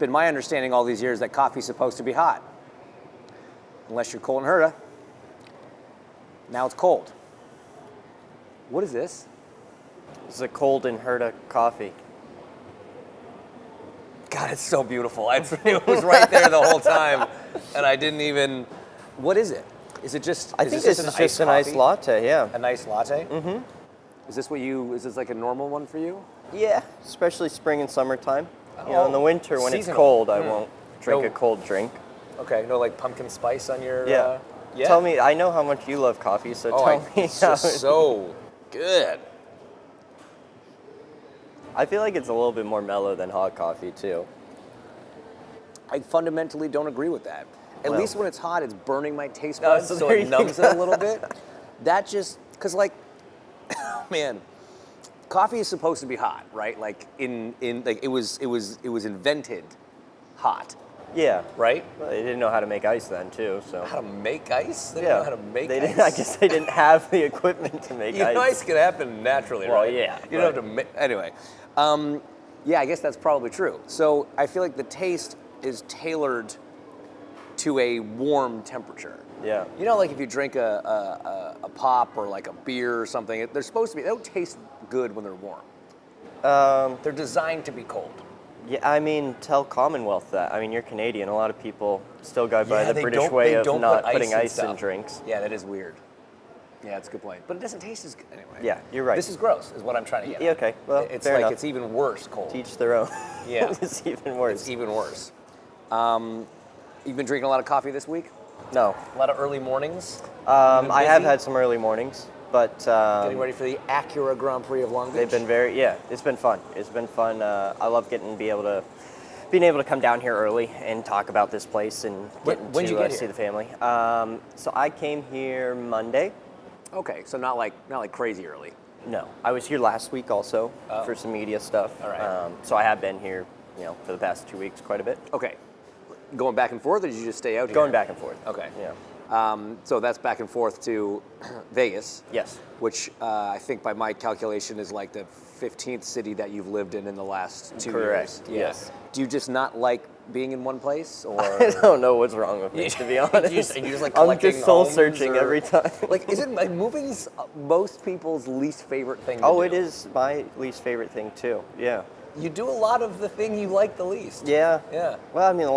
been my understanding all these years that coffee's supposed to be hot. Unless you're Colton Herta. Now it's cold. What is this? This is a Colton Herta coffee. God, it's so beautiful. It was right there the whole time, and I didn't even. What is it? Is it just? I think this is just a nice latte. Yeah. A nice latte. Mm-hmm. Is this what you? Is this like a normal one for you? Yeah, especially spring and summertime. You know, in the winter when Seasonal. it's cold, I won't drink a cold drink. Okay, no like pumpkin spice on your. Yeah. Yeah. Tell me, I know how much you love coffee, so tell me. It's just so good. I feel like it's a little bit more mellow than hot coffee too. I fundamentally don't agree with that. At least when it's hot, it's burning my taste No, buds, so so there it you numbs go. it a little bit. That just, because like, man, coffee is supposed to be hot, right? Like like it was invented hot, Yeah. right? Well, they didn't know how to make ice then too, so. How to make ice? They Yeah. don't know how to make They ice. didn't, I guess they didn't have the equipment to make You know, ice. ice can happen naturally, Well, right? yeah, You don't have to make, anyway. Yeah, I guess that's probably true. So I feel like the taste is tailored to a warm temperature. Yeah. You know, like if you drink a pop or like a beer or something, they're supposed to be, they don't taste good when they're warm. They're designed to be cold. Yeah, I mean, tell Commonwealth that. I mean, you're Canadian. A lot of people still go by the British way of not putting ice in drinks. Yeah, that is weird. Yeah, that's a good point. But it doesn't taste as good anyway. Yeah, you're right. This is gross, is what I'm trying to get Yeah, at. okay. Well, It's fair like enough. it's even worse cold. Teach their own. Yeah. It's even worse. It's even worse. You've been drinking a lot of coffee this week? No. A lot of early mornings? I have had some early mornings, but Getting ready for the Acura Grand Prix of Long Beach? they've been it's been fun. It's been fun. I love being able to come down here early and talk about this place and When'd you get see here? the family. So I came here Monday. Okay, so not like crazy early. No, I was here last week also for some media stuff. All right. So I have been here, for the past 2 weeks quite a bit. Okay. Going back and forth, or did you just stay out here? Going back and forth. Okay. Yeah. So that's back and forth to Vegas. Yes. Which I think by my calculation is like the 15th city that you've lived in the last 2 Correct. years. Yes. Do you just not like being in one place, or I don't know what's wrong with me, to be honest. you just like I'm collecting just soul homes, searching or- every time. Like, isn't like moving's most people's least favorite thing to Oh, do? it is my least favorite thing too. Yeah. You do a lot of the thing you like the least. Yeah. Yeah. Well, I mean,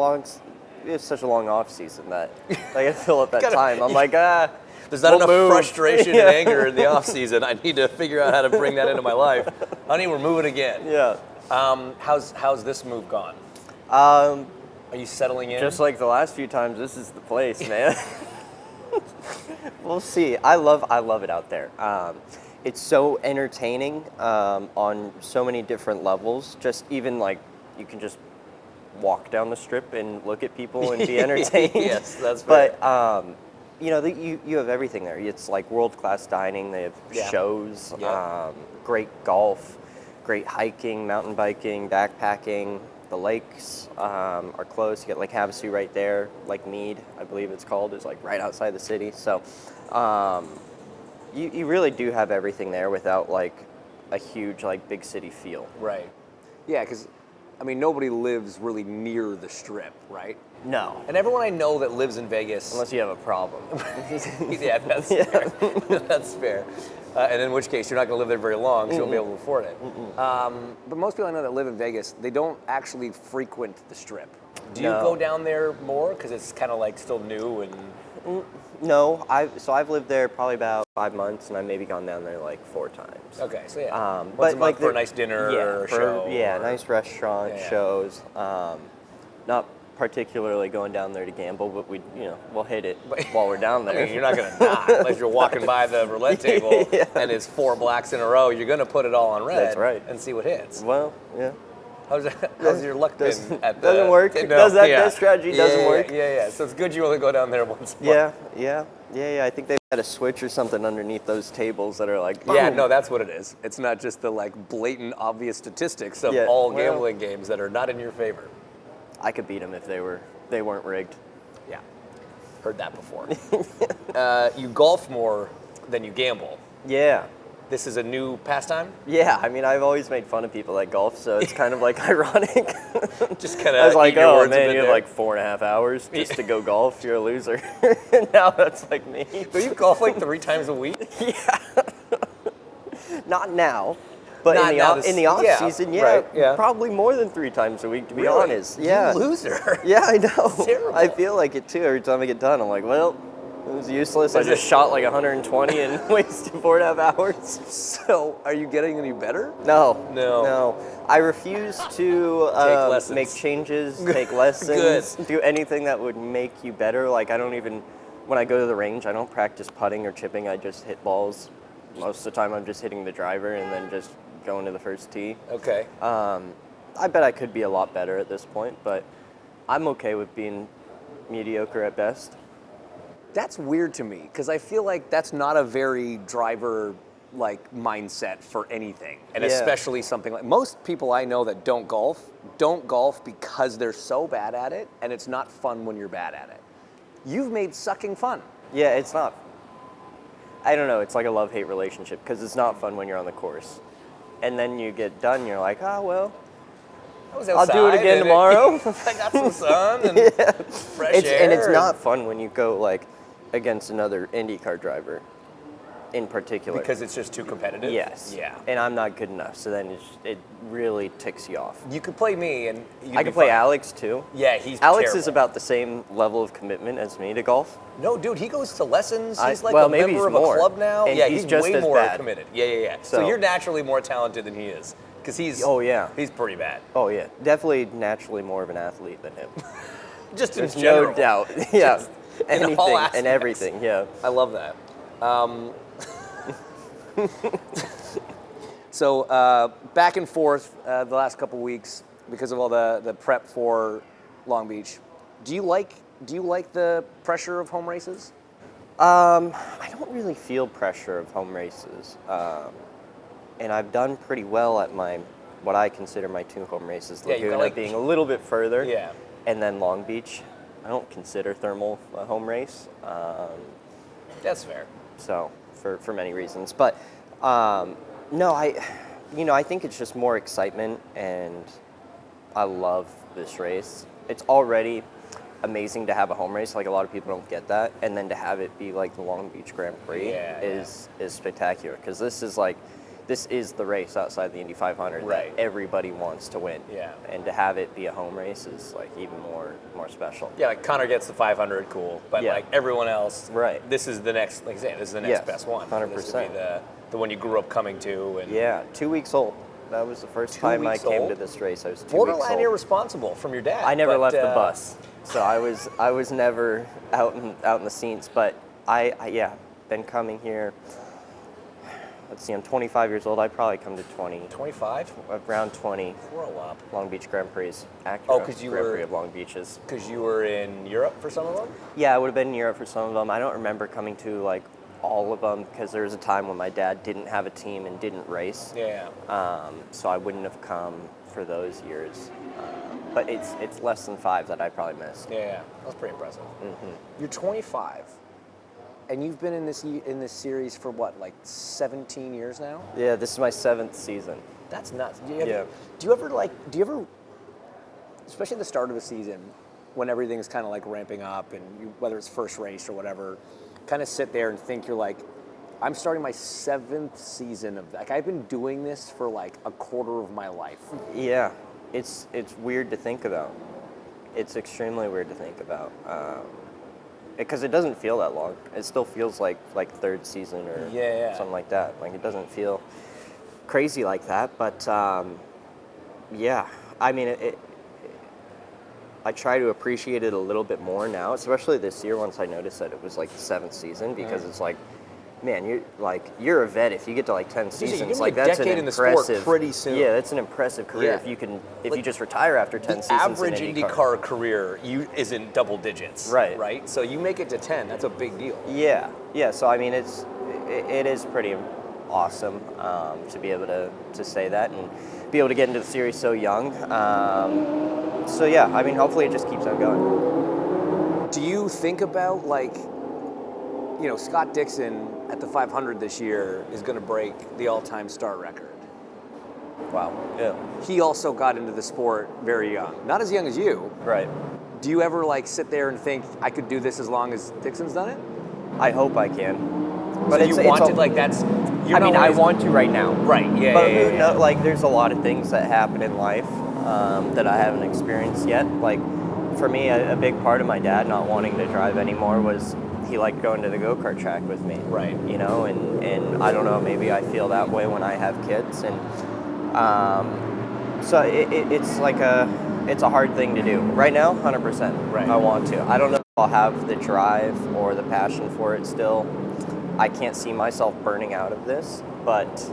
it's such a long off season that like I feel at that Gotta- time. I'm like, There's not We'll enough move. frustration Yeah. and anger in the off season. I need to figure out how to bring that into my life. Honey, we're moving again. yeah. How's this move gone? Are you settling in? Just like the last few times, this is the place, man. We'll see. I love it out there. It's so entertaining on so many different levels. Just even like you can just walk down the strip and look at people and be entertained. Yes, that's fair. But you have everything there. It's like world-class dining. They have shows, Yeah. great golf, great hiking, mountain biking, backpacking. The lakes are close. You get Lake Havasu right there. Lake Mead, I believe it's called, is like right outside the city. So you really do have everything there without like a huge like big city feel. Right. Yeah, because I mean nobody lives really near the strip, right? No. And everyone I know that lives in Vegas, Unless you have a problem. yeah, that's fair. That's fair. And in which case, you're not going to live there very long, so you won't be able to afford it. But most people I know that live in Vegas, they don't actually frequent the Strip. Do you No. go down there more because it's kind of like still new and? No, I've lived there probably about 5 months, and I've maybe gone down there like 4 times. Okay, so yeah. Once but a month like for a nice dinner or a show. Yeah, or- nice restaurant Yeah. shows. Not particularly going down there to gamble, but we'll hit it while we're down I there. mean, you're not going to die unless you're walking by the roulette table and it's 4 blacks in a row. You're going to put it all on red. That's right. And see what hits. Well, yeah. How's your luck been at the? Doesn't work. That strategy doesn't work. Yeah. So it's good you only go down there once a month. Yeah. I think they've had a switch or something underneath those tables that are like. Yeah, boom. no, that's what it is. It's not just the like blatant, obvious statistics of Yeah, all well- gambling games that are not in your favor. I could beat them if they weren't rigged. Yeah, heard that before. You golf more than you gamble. Yeah. This is a new pastime? Yeah, I mean, I've always made fun of people that golf, so it's kind of like ironic. Just kind of. I was like, your oh words a man, bit you have there. like 4.5 hours just to go golf. You're a loser. Now that's like me. So you golf like 3 times a week? Yeah. Not now. But Not now, in the off yeah, season, yeah, right, yeah. probably more than 3 times a week, to be Really? honest. Yeah. You loser. Yeah, I know. Terrible. I feel like it too every time I get done. I'm like, well, it was useless. I Is just it- shot like 120 and wasted 4.5 hours. So, are you getting any better? No. No. I refuse to lessons. make changes, take lessons, do anything that would make you better. Like, I don't even, when I go to the range, I don't practice putting or chipping. I just hit balls. Most of the time, I'm just hitting the driver and then just going to the first tee. Okay. I bet I could be a lot better at this point, but I'm okay with being mediocre at best. That's weird to me because I feel like that's not a very driver like mindset for anything, and Yeah. especially something like most people I know that don't golf because they're so bad at it, and it's not fun when you're bad at it. You've made sucking fun. Yeah, it's not. I don't know. It's like a love-hate relationship because it's not fun when you're on the course, and then you get done, you're like, oh well, I was I'll do it outside again and tomorrow. I got some sun and Yeah. fresh air. And it's not fun when you go like against another IndyCar driver, in particular. because it's just too competitive. Yes. Yeah. And I'm not good enough, so then it really ticks you off. You could play me, and I can play Alex too. Yeah, he's Alex terrible. is about the same level of commitment as me to golf. No, dude, he goes to lessons. He's like well, a maybe member of he's a more. club now. And yeah, he's he's just way as more bad. committed. Yeah. So So- you're naturally more talented than he is, because he's. Oh, yeah. He's pretty bad. Oh yeah, definitely naturally more of an athlete than him. Just in There's general. no doubt. Yeah, Just in all anything aspects. and everything. Yeah. I love that. So back and forth the last couple weeks because of all the prep for Long Beach. Do you like the pressure of home races? I don't really feel pressure of home races, and I've done pretty well at what I consider my 2 home races. Yeah, you got, Laguna like- being a little bit further, Yeah. and then Long Beach. I don't consider Thermal a home race, That's fair. so for many reasons. But no, I think it's just more excitement, and I love this race. It's already amazing to have a home race. Like, a lot of people don't get that, and then to have it be like the Long Beach Grand Prix Yeah, is spectacular, because this is the race outside the Indy 500 Right. that everybody wants to win. Yeah. And to have it be a home race is like even more special. Yeah, like Connor gets the 500, cool. But Yeah. like everyone else, Right. This is the next, like I say, this is the next Yes, best one. 100%. This would be the one you grew up coming to. And Yeah, 2 weeks old. That was the first 2 time I weeks came old? to this race. I was 2 weeks borderline old. irresponsible from your dad. I never but, left the bus, so I was never out in the scenes. But I been coming here. Let's see, I'm 25 years old. I probably come to 25? around 20 Grow up. Long Beach Grand Prix. Acura Oh, 'cause you Grand were- Prix of Long Beaches. Because you were in Europe for some of them? Yeah, I would have been in Europe for some of them. I don't remember coming to like all of them, because there was a time when my dad didn't have a team and didn't race. Yeah. So I wouldn't have come for those years. But it's less than 5 that I probably missed. Yeah. That's pretty impressive. Mm-hmm. You're 25, and you've been in this series for what, like 17 years now? Yeah, this is my 7th season. That's nuts. Yeah. Do you ever, especially at the start of the season, when everything's kind of like ramping up, and whether it's first race or whatever, kind of sit there and think you're like, I'm starting my 7th season of, like, I've been doing this for like a quarter of my life. Yeah, it's weird to think about. It's extremely weird to think about, because it doesn't feel that long. It still feels like 3rd season or Yeah. something like that. Like, it doesn't feel crazy like that. But yeah, I mean, I try to appreciate it a little bit more now, especially this year once I noticed that it was like the 7th season, because it's like, man, you're a vet if you get to like 10 you're seasons. gonna be Like, a that's an decade in the sport impressive. pretty soon. Yeah, that's an impressive career Yeah. if you just retire after 10 The seasons. average in IndyCar career isn't double digits. Right. Right? So you make it to 10, that's a big deal. Yeah. So I mean, it is pretty awesome to be able to say that and be able to get into the series so young. So yeah, I mean, hopefully it just keeps on going. Do you think about, like, you know, Scott Dixon at the 500 this year is going to break the all-time start record. Wow. Yeah. He also got into the sport very young. Not as young as you. Right. Do you ever like sit there and think, I could do this as long as Dixon's done it? I hope I can. But so you wanted, like, that's... I mean, I want to right now. Right, yeah, but yeah. like, there's a lot of things that happen in life that I haven't experienced yet. Like, for me, a big part of my dad not wanting to drive anymore was he liked going to the go-kart track with me. Right. You know, and I don't know, maybe I feel that way when I have kids. And so it's like it's a hard thing to do. Right now, 100%. Right. I want to. I don't know if I'll have the drive or the passion for it still. I can't see myself burning out of this, but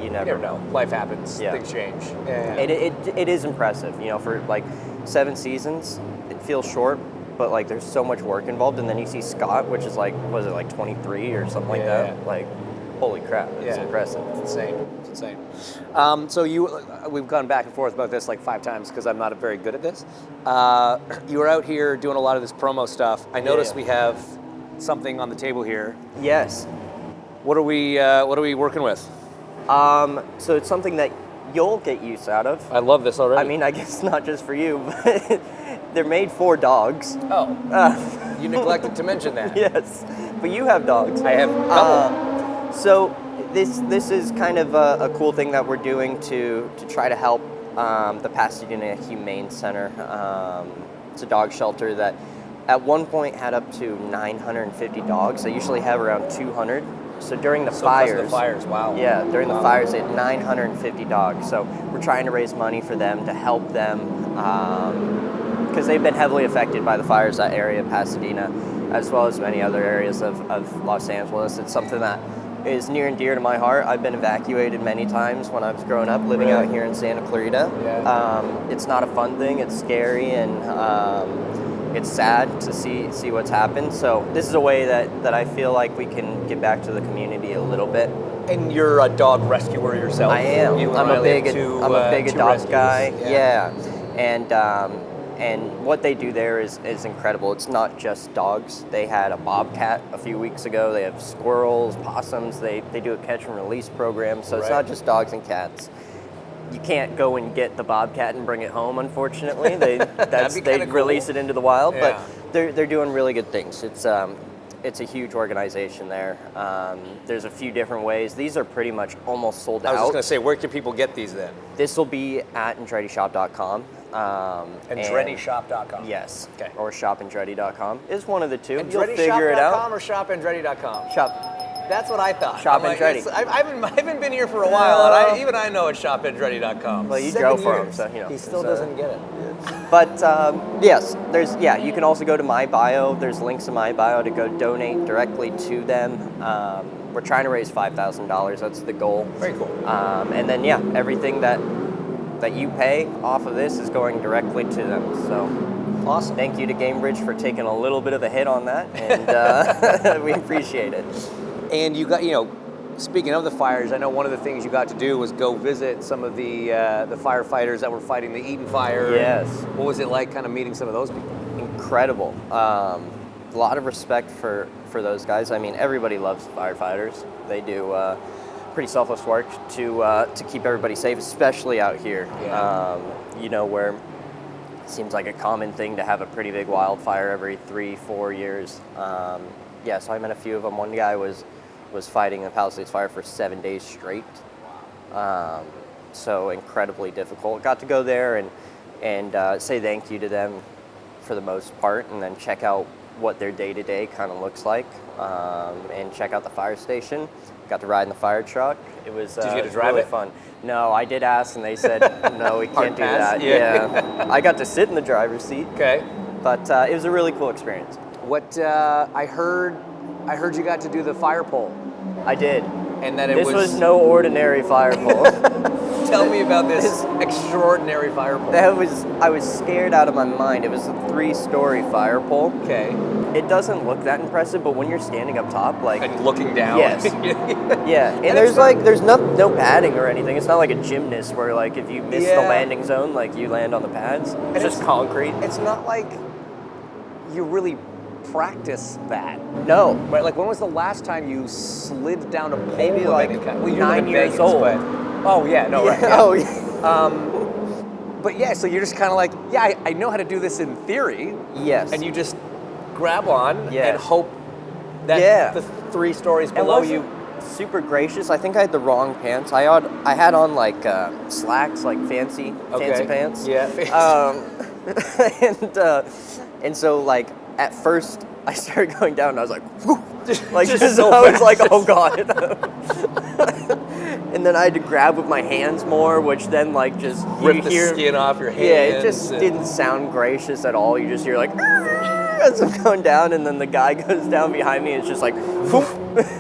you never know. Life happens. Yeah. Things change. Yeah. It is impressive, you know, for like 7 seasons, it feels short, but like there's so much work involved. And then you see Scott, which is like, was it like 23 or something like that? Like, holy crap, it's impressive. It's insane. It's insane. So we've gone back and forth about this like 5 times because I'm not very good at this. You were out here doing a lot of this promo stuff. I noticed we have something on the table here. Yes. What are we working with? So it's something that you'll get use out of. I love this already. I mean, I guess not just for you, but they're made for dogs. Oh. You neglected to mention that. Yes, but you have dogs. I have a couple. So this is kind of a cool thing that we're doing to try to help the Pasadena Humane Center. It's a dog shelter that at one point had up to 950 dogs. They usually have around 200. So during the fires, wow. Yeah, during the fires, they had 950 dogs. So we're trying to raise money for them to help them because they've been heavily affected by the fires that area of Pasadena, as well as many other areas of Los Angeles. It's something that is near and dear to my heart. I've been evacuated many times when I was growing up, living out here in Santa Clarita. Yeah. It's not a fun thing. It's scary and it's sad to see what's happened. So this is a way that I feel like we can get back to the community a little bit. And you're a dog rescuer yourself. I am. I'm a big dog rescues. guy. Yeah. And what they do there is incredible. It's not just dogs. They had a bobcat a few weeks ago. They have squirrels, possums. They do a catch and release program. So it's not just dogs and cats. You can't go and get the bobcat and bring it home, unfortunately. They release it into the wild, but they're doing really good things. It's a huge organization there. There's a few different ways. These are pretty much almost sold out. I was just going to say, where can people get these then? This will be at andrettyshop.com. AndrettyShop.com. Yes. Okay. Or shopandretti.com. It's one of the two. You'll figure it out. or shopandretti.com? Shop. That's what I thought. Shop Andretti. I haven't been here for a while, and even I know it's shopandretti.com. Well, you drove for him, so you know. He still doesn't get it. But yes, you can also go to my bio. There's links in my bio to go donate directly to them. We're trying to raise $5,000. That's the goal. Very cool. And then everything that you pay off of this is going directly to them. So awesome. Thank you to Gamebridge for taking a little bit of a hit on that, and we appreciate it. And you got, speaking of the fires, I know one of the things you got to do was go visit some of the firefighters that were fighting the Eaton fire. Yes. What was it like kind of meeting some of those people? Incredible. A lot of respect for those guys. I mean, everybody loves firefighters. They do pretty selfless work to keep everybody safe, especially out here. Yeah. Where it seems like a common thing to have a pretty big wildfire every 3-4 years. So I met a few of them. One guy was fighting the Palisades fire for 7 days straight. So incredibly difficult. Got to go there and say thank you to them for the most part, and then check out what their day-to-day kind of looks like, and check out the fire station. Got to ride in the fire truck. It was Did you get to drive really it? fun. No, I did ask, and they said, no, we can't do pass? that. Yeah. I got to sit in the driver's seat. Okay. But it was a really cool experience. What I heard you got to do the fire pole. I did. And that This was no ordinary fire pole. Tell me about this extraordinary fire pole. I was scared out of my mind. It was a 3-story fire pole. Okay. It doesn't look that impressive, but when you're standing up top, like, and looking down. Yes. Yeah. And there's no padding or anything. It's not like a gymnast where, like, if you miss the landing zone, like, you land on the pads. It's just concrete. It's not like you're really practice that? No. Right, like when was the last time you slid down a pole? Maybe of like any kind? Well, you 9 live in years Vegas, old. But, oh yeah, no, right. Yeah. Oh, yeah. But yeah, so you're just kind of like, yeah, I know how to do this in theory. Yes. And you just grab on Yes. and hope that the 3 stories below And you. super gracious. I think I had the wrong pants. I had on like slacks, like fancy pants. Yeah. And so like at first I started going down and I was like, whew, like just so I was fast. like, oh god. And then I had to grab with my hands more, which then like just Rip you the hear, skin off your hands. Yeah, it just didn't sound gracious at all. You just hear like as I'm going down, and then the guy goes down behind me. And it's just like, whoop,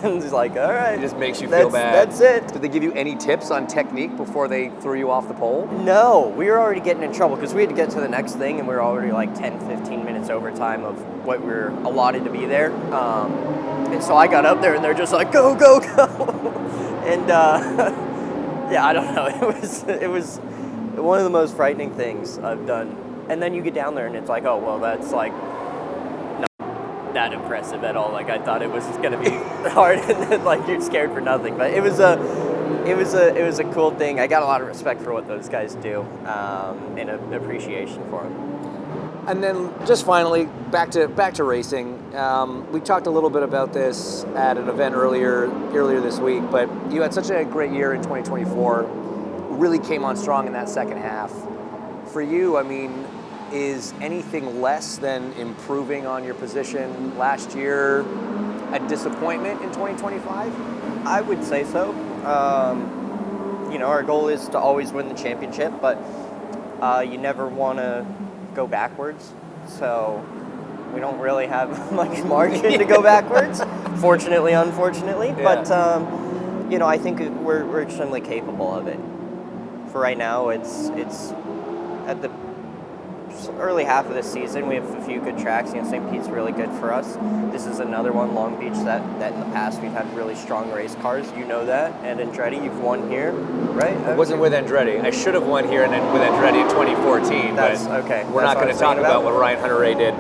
and he's like, all right. It just makes you feel bad. That's it. Did they give you any tips on technique before they threw you off the pole? No, we were already getting in trouble because we had to get to the next thing, and we were already like 10, 15 minutes over time of what we were allotted to be there. And so I got up there, and they're just like, go, go, go. And yeah, I don't know. It was one of the most frightening things I've done. And then you get down there, and it's like, oh, well, that's like not that impressive at all. Like I thought it was going to be hard, and then like you're scared for nothing. But it was a cool thing. I got a lot of respect for what those guys do, and an appreciation for them. And then just finally, back to racing. We talked a little bit about this at an event earlier this week, but you had such a great year in 2024. Really came on strong in that second half. For you, I mean, is anything less than improving on your position last year a disappointment in 2025? I would say so. You know, our goal is to always win the championship, but you never want to go backwards. So we don't really have much margin to go backwards, fortunately, unfortunately. Yeah. But you know, I think we're extremely capable of it. For right now, it's at the early half of the season. We have a few good tracks. You know, St. Pete's really good for us. This is another one, Long Beach, that in the past we've had really strong race cars. You know that. And Andretti, you've won here, right? I wasn't with Andretti. I should have won here and then with Andretti in 2014. That's but okay. We're not going to talk about what Ryan Hunter-Reay did.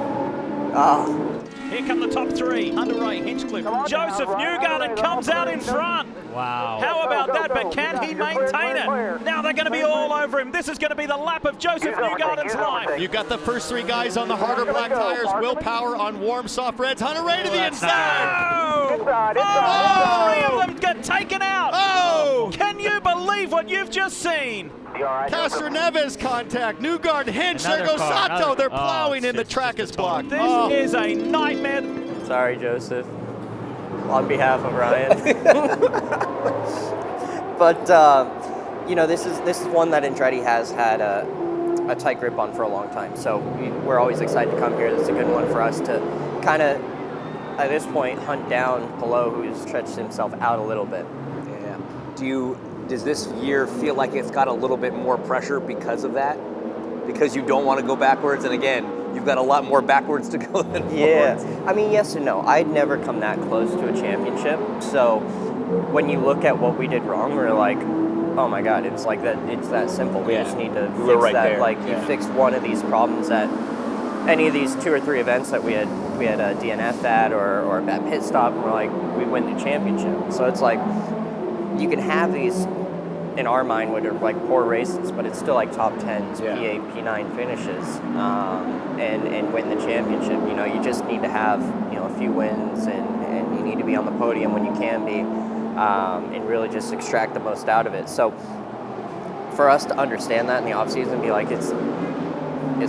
Here come the top 3. Hunter-Reay, Hinchcliffe. Josef Newgarden comes out in front. Wow. How about that? But can he maintain it? Now they're going to be all over him. This is going to be the lap of Josef Newgarden's life. You've got the first 3 guys on the harder black tires. Willpower on warm soft reds. Hunter-Reay to the inside. Oh! 3 of them get taken out. Oh! Can you believe what you've just seen? Castro Neves contact. Newgarden, Hinch. There Another goes car, Sato. another- They're oh, plowing in. The it's track just is a total- blocked. This is a nightmare. Sorry, Joseph. On behalf of Ryan. But you know, this is one that Andretti has had a tight grip on for a long time. So we're always excited to come here. This is a good one for us to kind of, at this point, hunt down Palou, who's stretched himself out a little bit. Yeah. Does this year feel like it's got a little bit more pressure because of that? Because you don't want to go backwards, and again, you've got a lot more backwards to go than forwards. I mean, yes and no. I'd never come that close to a championship. So when you look at what we did wrong, we're like, oh my God, it's like that. It's that simple. We just need to fix right that. there. Like you fixed one of these problems at any of these 2 or 3 events that we had a DNF at or a bad pit stop, and we're like, we win the championship. So it's like you can have these in our mind what are like poor races, but it's still like top 10s, P8, P9 finishes, and win the championship. You know, you just need to have, you know, a few wins, and you need to be on the podium when you can be, and really just extract the most out of it. So for us to understand that in the off season, be like, it's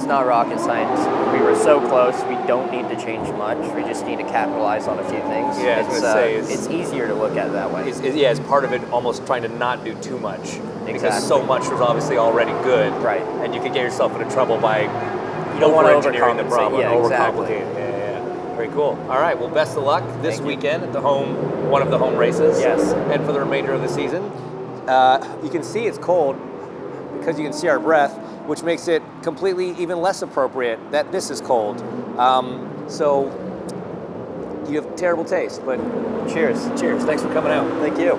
not rocket science. We were so close. We don't need to change much. We just need to capitalize on a few things. Yeah, I was gonna say, it's easier to look at it that way. It's part of it almost trying to not do too much. Because Exactly. so much was obviously already good. Right. And you could get yourself into trouble by You don't want to over-engineering the overcompensate. problem. Yeah, exactly. Overcomplicate. Yeah. Very cool. All right, well, best of luck this Thank you. weekend at one of the home races. Yes. And for the remainder of the season. You can see it's cold because you can see our breath, which makes it completely even less appropriate that this is cold. So you have terrible taste, but Cheers. cheers. Thanks for coming out. Thank you.